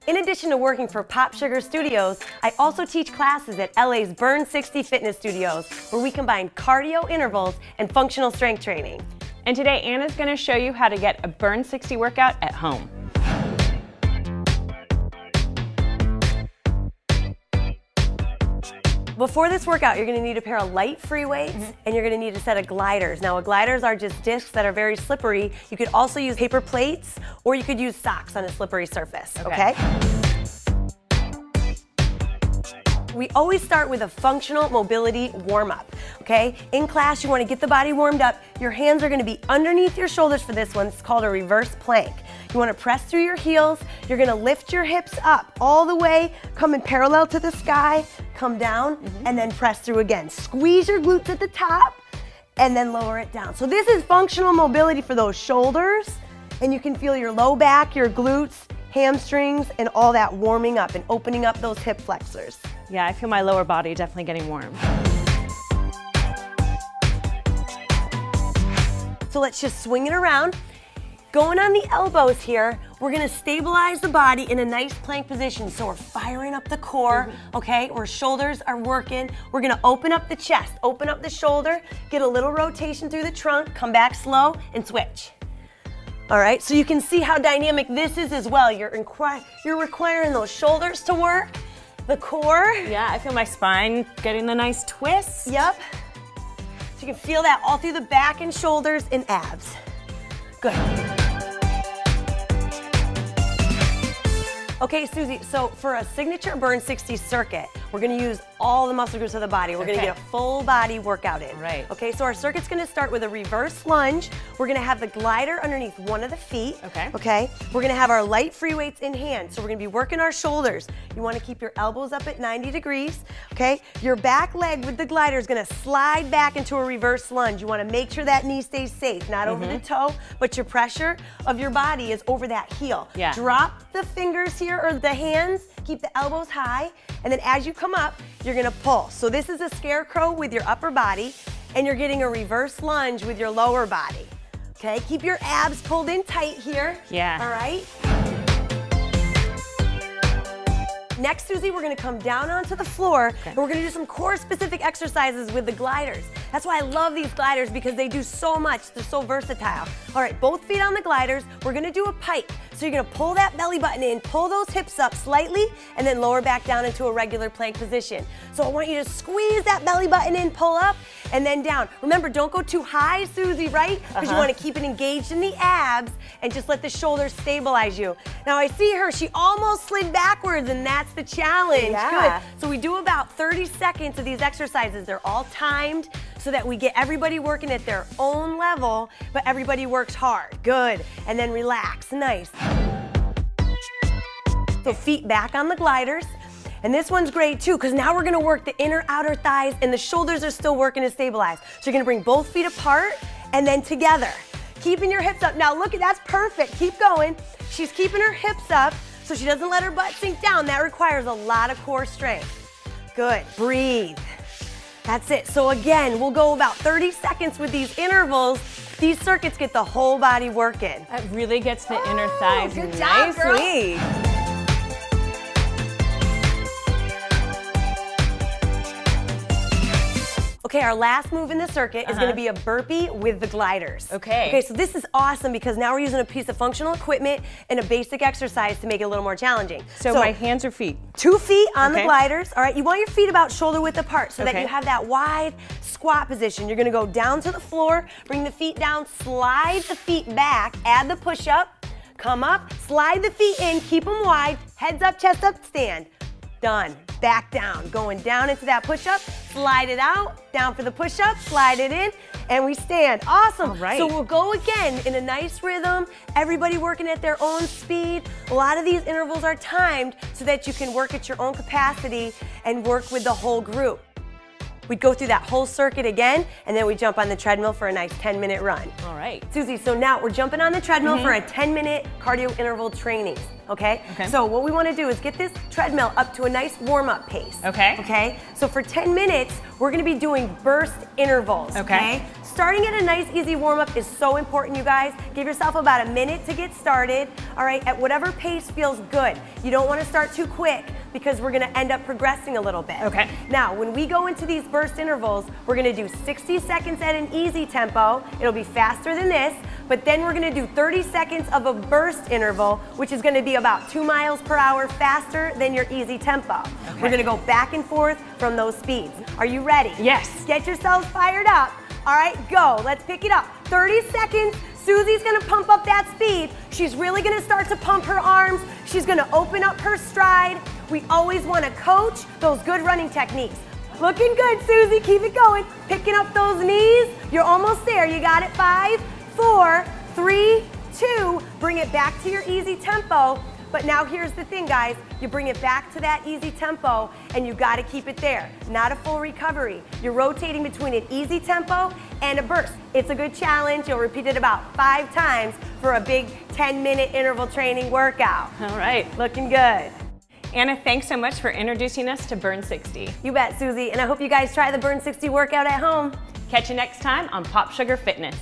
In addition to working for Pop Sugar Studios, I also teach classes at LA's Burn 60 Fitness Studios, where we combine cardio intervals and functional strength training. And today, Anna's going to show you how to get a Burn 60 workout at home. Before this workout, you're going to need a pair of light free weights, and you're going to need a set of gliders. Now, gliders are just discs that are very slippery. You could also use paper plates, or you could use socks on a slippery surface, okay? We always start with a functional mobility warm-up, okay? In class, you want to get the body warmed up. Your hands are going to be underneath your shoulders for this one. It's called a reverse plank. You want to press through your heels. You're going to lift your hips up all the way, come in parallel to the sky, come down, and then press through again. Squeeze your glutes at the top, and then lower it down. So this is functional mobility for those shoulders, and you can feel your low back, your glutes, hamstrings, and all that warming up and opening up those hip flexors. Yeah, I feel my lower body definitely getting warm. So let's just swing it around. Going on the elbows here, we're gonna stabilize the body in a nice plank position. So we're firing up the core, okay? Our shoulders are working. We're gonna open up the chest, open up the shoulder, get a little rotation through the trunk, come back slow, and switch. All right, so you can see how dynamic this is as well. You're requiring those shoulders to work, the core. Yeah, I feel my spine getting the nice twist. Yep. So you can feel that all through the back and shoulders and abs. Good. Okay, Susie, so for a signature Burn 60 circuit, we're gonna use all the muscle groups of the body. We're gonna get a full body workout in. Right. Okay, so our circuit's gonna start with a reverse lunge. We're gonna have the glider underneath one of the feet. Okay. Okay, we're gonna have our light free weights in hand. So we're gonna be working our shoulders. You wanna keep your elbows up at 90 degrees, okay? Your back leg with the glider is gonna slide back into a reverse lunge. You wanna make sure that knee stays safe, not over the toe, but your pressure of your body is over that heel. Yeah. Drop the fingers here or the hands, keep the elbows high, and then as you come up, you're gonna pull. So this is a scarecrow with your upper body, and you're getting a reverse lunge with your lower body. Okay, keep your abs pulled in tight here. Yeah. All right. Next, Susie, we're gonna come down onto the floor, and we're gonna do some core specific exercises with the gliders. That's why I love these gliders, because they do so much. They're so versatile. All right, both feet on the gliders. We're gonna do a pike. So you're gonna pull that belly button in, pull those hips up slightly, and then lower back down into a regular plank position. So I want you to squeeze that belly button in, pull up, and then down. Remember, don't go too high, Susie, right? Because you wanna keep it engaged in the abs and just let the shoulders stabilize you. Now I see her, she almost slid backwards, and that's the challenge. Yeah. Good. So we do about 30 seconds of these exercises. They're all timed so that we get everybody working at their own level, but everybody works hard. Good. And then relax. Nice. So feet back on the gliders. And this one's great too, because now we're gonna work the inner outer thighs, and the shoulders are still working to stabilize. So you're gonna bring both feet apart and then together. Keeping your hips up. Now look, that's perfect. Keep going. She's keeping her hips up so she doesn't let her butt sink down. That requires a lot of core strength. Good. Breathe. That's it. So again, we'll go about 30 seconds with these intervals. These circuits get the whole body working. That really gets the inner thighs good job, girl. nicely. Okay, our last move in the circuit is gonna be a burpee with the gliders. Okay. Okay, so this is awesome because now we're using a piece of functional equipment and a basic exercise to make it a little more challenging. So my hands or feet? 2 feet on the Okay. gliders. All right, you want your feet about shoulder width apart so that Okay. you have that wide squat position. You're gonna go down to the floor, bring the feet down, slide the feet back, add the push up, come up, slide the feet in, keep them wide, heads up, chest up, stand. Done. Back down. Going down into that push-up, slide it out, down for the push-up, slide it in, and we stand. Awesome. All right. So we'll go again in a nice rhythm, everybody working at their own speed. A lot of these intervals are timed so that you can work at your own capacity and work with the whole group. we'd go through that whole circuit again, and then we jump on the treadmill for a nice 10-minute run. All right. Susie, so now we're jumping on the treadmill for a 10-minute cardio interval training. Okay? Okay. So what we want to do is get this treadmill up to a nice warm-up pace. Okay. Okay? So for 10 minutes, we're going to be doing burst intervals. Okay. Starting at a nice easy warm-up is so important, you guys. Give yourself about a minute to get started, all right, at whatever pace feels good. You don't want to start too quick because we're going to end up progressing a little bit. Okay. Now, when we go into these burst intervals, we're going to do 60 seconds at an easy tempo. It'll be faster than this, but then we're going to do 30 seconds of a burst interval, which is going to be about 2 miles per hour faster than your easy tempo. Okay. We're going to go back and forth from those speeds. Are you ready? Yes. Get yourselves fired up. All right, go. Let's pick it up. 30 seconds. Susie's gonna pump up that speed. She's really gonna start to pump her arms. She's gonna open up her stride. We always wanna coach those good running techniques. Looking good, Susie. Keep it going. Picking up those knees. You're almost there. You got it. 5, 4, 3, 2. Bring it back to your easy tempo. But now here's the thing, guys. You bring it back to that easy tempo, and you gotta keep it there. Not a full recovery. You're rotating between an easy tempo and a burst. It's a good challenge. You'll repeat it about 5 times for a big 10-minute interval training workout. All right. Looking good. Anna, thanks so much for introducing us to Burn 60. You bet, Susie. And I hope you guys try the Burn 60 workout at home. Catch you next time on Pop Sugar Fitness.